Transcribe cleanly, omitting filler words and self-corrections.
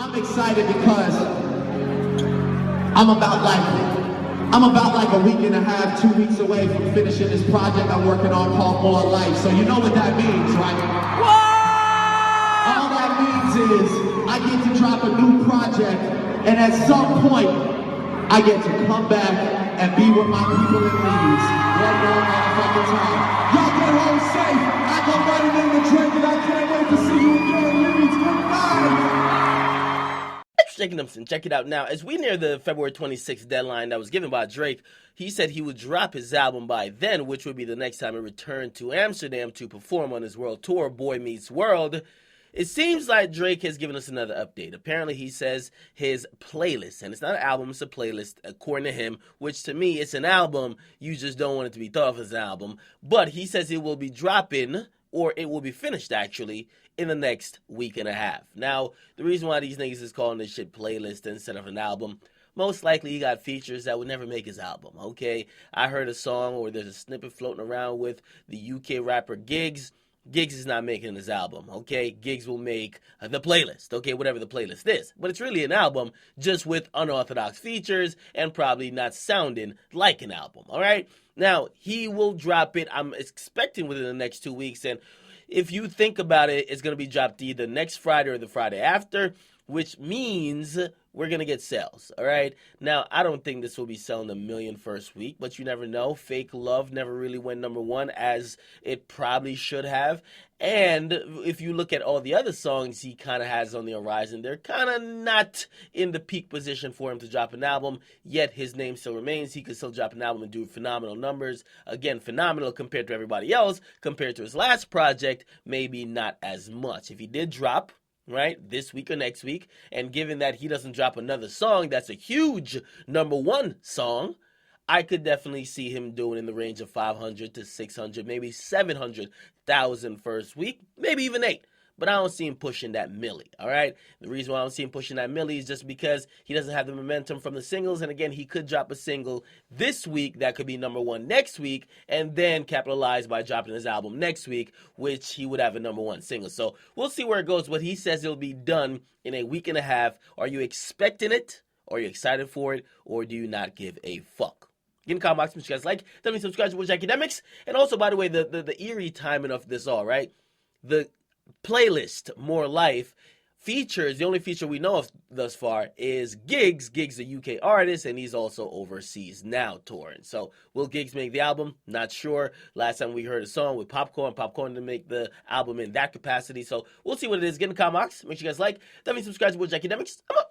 I'm excited because I'm about like a week and a half, 2 weeks away from finishing this project I'm working on called More Life. So you know what that means, right? All that means is I get to drop a new project, and at some point, I get to come back and be with my people in Leeds one more motherfucking time. Y'all get home safe. I go running in the drink, and I can't wait to see you again, Leeds. Goodbye. Akademiks, check it out now. As we near the February 26th deadline that was given by Drake, he said he would drop his album by then, which would be the next time he returned to Amsterdam to perform on his world tour, Boy Meets World. It seems like Drake has given us another update. Apparently, he says his playlist, and it's not an album, it's a playlist, according to him, which to me, it's an album. You just don't want it to be thought of as an album. But he says it will be dropping, or it will be finished, actually, in the next week and a half. Now, the reason why these niggas is calling this shit playlist instead of an album, most likely he got features that would never make his album, okay? I heard a song or there's a snippet floating around with the UK rapper Giggs. Giggs is not making his album, okay? Giggs will make the playlist, okay, whatever the playlist is. But it's really an album just with unorthodox features and probably not sounding like an album, all right? Now, he will drop it, I'm expecting within the next 2 weeks, and if you think about it, it's going to be dropped either next Friday or the Friday after, which means we're going to get sales, all right? Now, I don't think this will be selling 1 million first week, but you never know. Fake Love never really went #1 as it probably should have. And if you look at all the other songs he kind of has on the horizon, they're kind of not in the peak position for him to drop an album, yet his name still remains. He could still drop an album and do phenomenal numbers. Again, phenomenal compared to everybody else. Compared to his last project, maybe not as much. If he did drop, right, this week or next week, and given that he doesn't drop another song that's a huge #1 song, I could definitely see him doing in the range of 500 to 600, maybe 700,000 first week, maybe even 8. But I don't see him pushing that milli, all right? The reason why I don't see him pushing that milli is just because he doesn't have the momentum from the singles. And again, he could drop a single this week that could be #1 next week and then capitalize by dropping his album next week, which he would have a #1 single. So we'll see where it goes. But he says it'll be done in a week and a half. Are you expecting it? Are you excited for it? Or do you not give a fuck? Get in the comment box, make sure you guys like, definitely subscribe to Akademiks. And also, by the way, the eerie timing of this all, right? The playlist, More Life, features, the only feature we know of thus far is Giggs. Giggs, a UK artist, and he's also overseas now touring. So, will Giggs make the album? Not sure. Last time we heard a song with Popcorn to make the album in that capacity. So, we'll see what it is. Get in the comment box, make sure you guys like, definitely subscribe to Akademiks. I'm up.